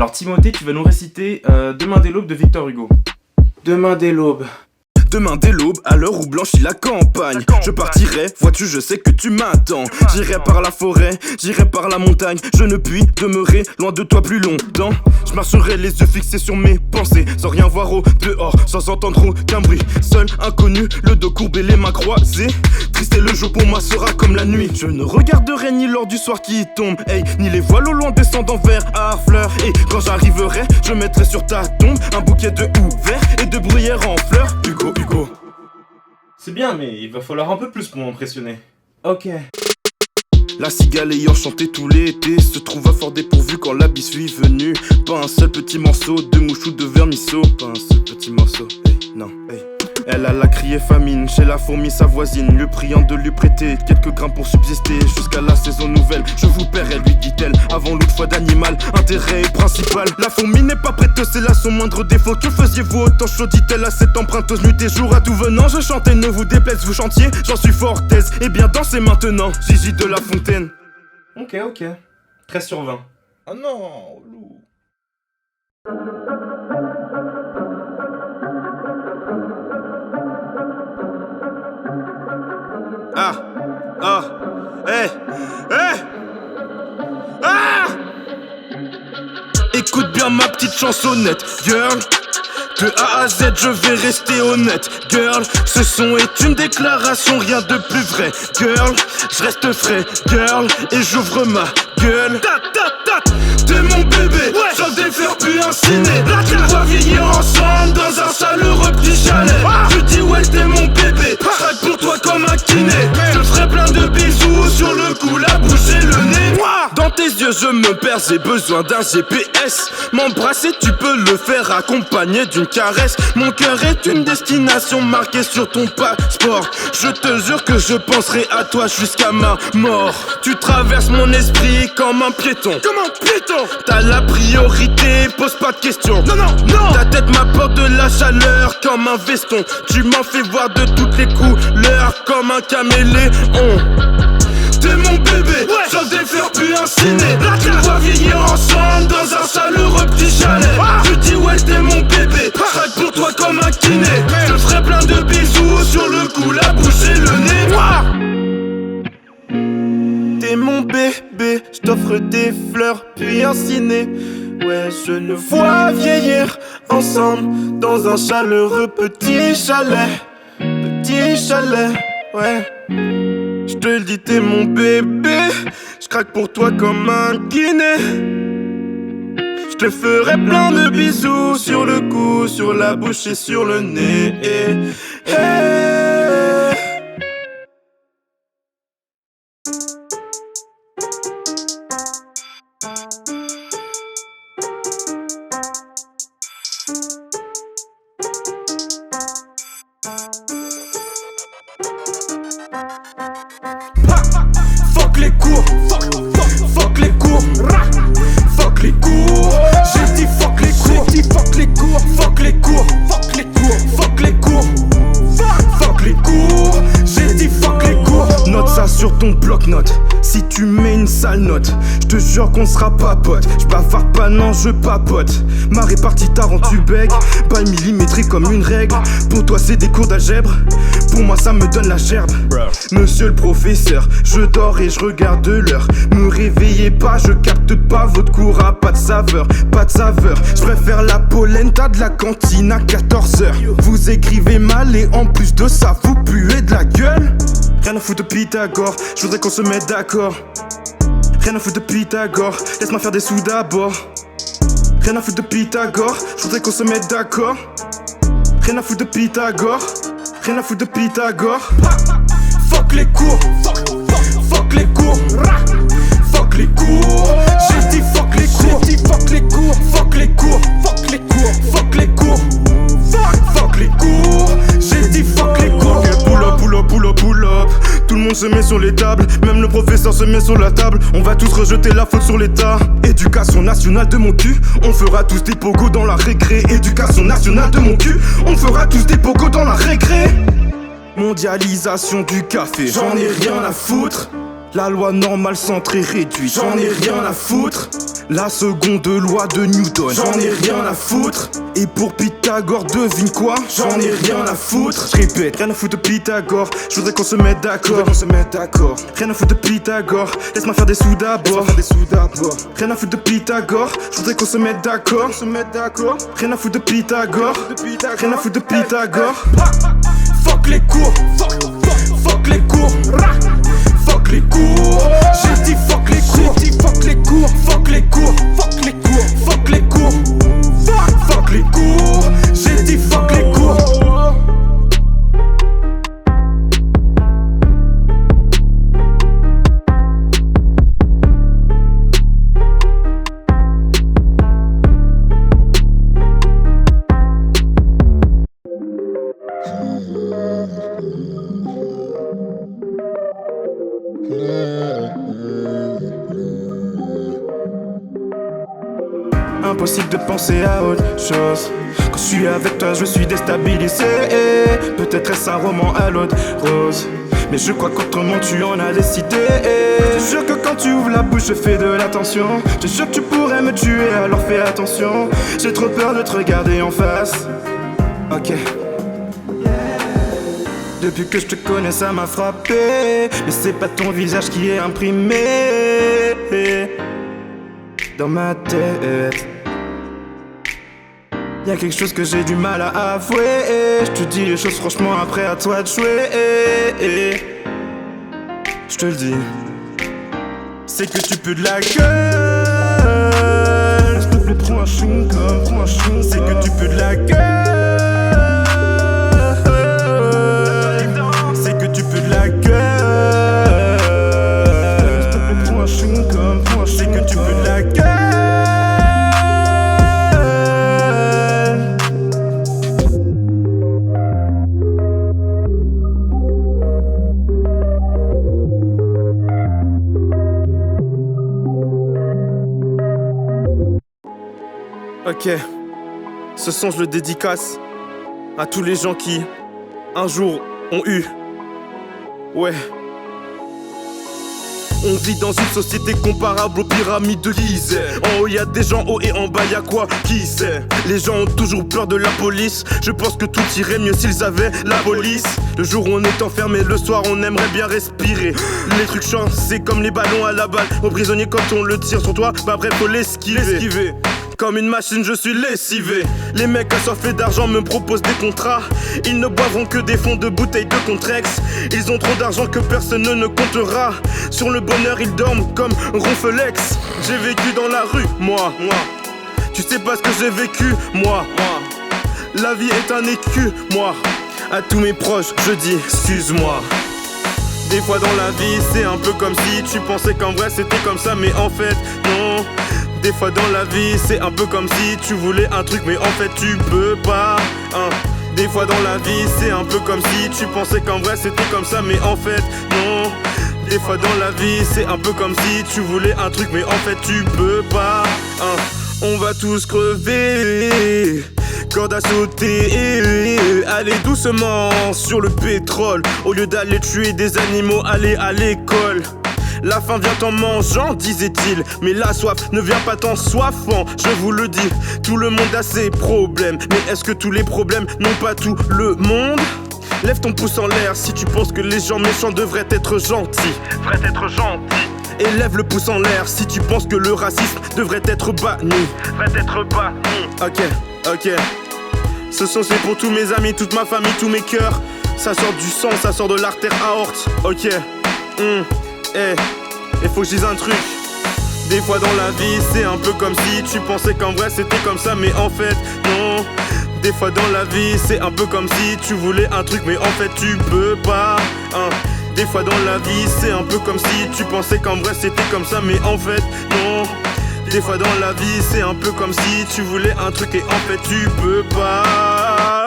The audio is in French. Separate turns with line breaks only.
Alors Timothée, tu vas nous réciter Demain dès l'aube de Victor Hugo. Demain dès l'aube.
Demain dès l'aube, à l'heure où blanchit la campagne, je partirai, vois-tu, je sais que tu m'attends. J'irai par la forêt, j'irai par la montagne, je ne puis demeurer loin de toi plus longtemps. Je marcherai les yeux fixés sur mes pensées, sans rien voir au dehors, sans entendre aucun bruit. Seul, inconnu, le dos courbé, les mains croisées. Triste et le jour pour moi sera comme la nuit. Je ne regarderai ni l'or du soir qui tombe, hey, ni les voiles au loin descendant vers Harfleur. Et quand j'arriverai, je mettrai sur ta tombe un bouquet de houverts et de bruyères en fleurs. Hugo.
C'est bien, mais il va falloir un peu plus pour m'impressionner. Ok.
La cigale ayant chanté tout l'été se trouva fort dépourvue quand la bise fut venue. Pas un seul petit morceau de mouche ou de vermisseau. Pas un seul petit morceau, hey, non, hey. Elle alla crier famine chez la fourmi sa voisine, lui priant de lui prêter quelques grains pour subsister jusqu'à la saison nouvelle. Je vous paierai, lui dit-elle, avant l'autre fois d'animal. Intérêt principal, la fourmi n'est pas prête, c'est là son moindre défaut. Que faisiez-vous autant chaud, dit-elle à cette emprunteuse nuit et jour. À tout venant, je chantais, ne vous déplaise, vous chantiez, j'en suis fort aise. Et bien dansez maintenant, Gigi de la Fontaine.
Ok. 13 sur 20.
Ah non, loup. Écoute bien ma petite chansonnette, girl. De A à Z je vais rester honnête, girl. Ce son est une déclaration, rien de plus vrai, girl. Je reste frais, girl, et j'ouvre ma gueule. T'es mon bébé, j'en défaire puis un ciné. Tu me vois vieillir ensemble dans un chaleureux petit chalet. Je dis ouais t'es mon bébé, traque pour toi comme un kiné. Je te ferai plein de bisous sur le cou, la bouche et le nez. Dans tes yeux je me perds, j'ai besoin d'un GPS. M'embrasser tu peux le faire accompagné d'une caresse. Mon cœur est une destination marquée sur ton passeport. Je te jure que je penserai à toi jusqu'à ma mort. Tu traverses mon esprit comme un piéton. T'as la priorité, pose pas de questions. Non. Ta tête m'apporte de la chaleur comme un veston. Tu m'en fais voir de toutes les couleurs comme un caméléon. T'es mon bébé, j'en défaire puis un ciné. Tu me vois vieillir ensemble dans un chaleureux petit chalet. Je dis ouais t'es mon bébé, traque pour toi comme un kiné. Je ferai plein de bisous sur le cou, la bouche et le nez. T'es mon bébé, je t'offre des fleurs puis un ciné. Ouais, je nous vois vieillir ensemble dans un chaleureux petit chalet. Petit chalet, ouais. Je te le dis, t'es mon bébé. Je craque pour toi comme un kiné. Je te ferai plein de bisous sur le cou, sur la bouche et sur le nez. Fuck les cours, fuck les cours, fuck les cours. J'ai dit fuck les cours, fuck les cours, fuck les cours, fuck les cours, fuck les cours. J'ai dit fuck les cours. Note ça sur ton bloc-notes. Si tu mets une sale note, je te jure qu'on sera pas potes. Je bavarde pas, non, je papote. Ma répartie t'a rendu bec, bail millimétrique comme une règle. Pour toi c'est des cours d'algèbre, pour moi ça me donne la gerbe. Monsieur le professeur, je dors et je regarde l'heure. Me réveillez pas, je capte pas, votre cours a pas de saveur. Pas de saveur, je préfère la polenta de la cantine à 14h. Vous écrivez mal et en plus de ça vous puez de la gueule. Rien à foutre de Pythagore, je voudrais qu'on se mette d'accord. Rien à foutre de Pythagore, laisse-moi faire des sous d'abord. Rien à foutre de Pythagore, je voudrais qu'on se mette d'accord. Rien à foutre de Pythagore, rien à foutre de Pythagore. Fuck les cours, fuck les cours, fuck les cours. J'ai dit fuck les cours, fuck les cours, fuck les cours, fuck les cours, fuck les cours, fuck les cours. J'ai dit fuck les cours. Pull up. Tout le monde se met sur les tables, même le professeur se met sur la table. On va tous rejeter la faute sur l'état. Éducation nationale de mon cul, on fera tous des pogos dans la récré. Éducation nationale de mon cul, on fera tous des pogos dans la récré. Mondialisation du café, j'en ai rien à foutre. La loi normale centrée réduite, j'en ai rien à foutre. la seconde loi de Newton. J'en ai rien à foutre. Et pour Pythagore, devine quoi? J'en ai rien à foutre. Je répète, rien à foutre de Pythagore. Je voudrais qu'on se mette d'accord. Rien à foutre de Pythagore. Laisse-moi faire des sous d'abord. Rien à foutre de Pythagore. Je voudrais qu'on se mette d'accord. Rien à foutre de Pythagore. Rien à foutre de Pythagore. Fuck les cours. Fuck les cours. Fuck les cours. J'ai dit fuck les cours. Fuck les cours. Fuck les cours. Fuck les cours. Fuck les cours. Fuck les cours. J'ai dit fuck les cours.
Impossible de penser à autre chose. Quand je suis avec toi, je suis déstabilisé. Peut-être est-ce un roman à l'autre rose, mais je crois qu'autrement tu en as décidé. Je te jure que quand tu ouvres la bouche, je fais de l'attention. Je te jure que tu pourrais me tuer, alors fais attention. J'ai trop peur de te regarder en face. Ok. Depuis que je te connais, ça m'a frappé. Mais c'est pas ton visage qui est imprimé dans ma tête. Y'a quelque chose que j'ai du mal à avouer. Je te dis les choses franchement, après à toi de jouer. Je te le dis, c'est que tu peux de la gueule. S'il te plaît, prends un chewing-gum, c'est que tu peux de la gueule. C'est que tu peux de la gueule. S'il te plaît, prends un chewing-gum, c'est que tu peux de la gueule.
Ok, ce son je le dédicace à tous les gens qui, un jour, ont eu. Ouais. On vit dans une société comparable aux pyramides de Gizeh. En haut y'a des gens hauts et en bas y'a quoi? Qui sait? Les gens ont toujours peur de la police. Je pense que tout irait mieux s'ils avaient la police. Le jour où on est enfermé, le soir on aimerait bien respirer. Les trucs changent, c'est comme les ballons à la balle. Au prisonnier quand on le tire sur toi, bah après faut l'esquiver. Comme une machine, je suis lessivé. Les mecs assoiffés d'argent me proposent des contrats. Ils ne boivront que des fonds de bouteilles de Contrex. Ils ont trop d'argent que personne ne comptera. Sur le bonheur, ils dorment comme Ronflex. J'ai vécu dans la rue, moi. Tu sais pas ce que j'ai vécu, moi. La vie est un écu, moi. À tous mes proches, je dis excuse-moi. Des fois dans la vie, c'est un peu comme si tu pensais qu'en vrai c'était comme ça, mais en fait, non. Des fois dans la vie, c'est un peu comme si tu voulais un truc, mais en fait tu peux pas, hein. Des fois dans la vie, c'est un peu comme si tu pensais qu'en vrai c'était comme ça, mais en fait non. Des fois dans la vie, c'est un peu comme si tu voulais un truc, mais en fait tu peux pas, hein. On va tous crever, corde à sauter, allez doucement sur le pétrole. Au lieu d'aller tuer des animaux, allez à l'école. La faim vient en mangeant, disait-il, mais la soif ne vient pas en soifant. Je vous le dis, tout le monde a ses problèmes, mais est-ce que tous les problèmes n'ont pas tout le monde? Lève ton pouce en l'air si tu penses que les gens méchants devraient être gentils. Et lève le pouce en l'air si tu penses que le racisme devrait être banni. Ok. Ce son c'est pour tous mes amis, toute ma famille, tous mes cœurs. Ça sort du sang, ça sort de l'artère aorte. Ok. Il faut que je dise un truc. Des fois dans la vie, c'est un peu comme si tu pensais qu'en vrai c'était comme ça, mais en fait non. Des fois dans la vie, c'est un peu comme si tu voulais un truc, mais en fait tu peux pas, hein. Des fois dans la vie, c'est un peu comme si tu pensais qu'en vrai c'était comme ça, mais en fait non. Des fois dans la vie, c'est un peu comme si tu voulais un truc et en fait tu peux pas.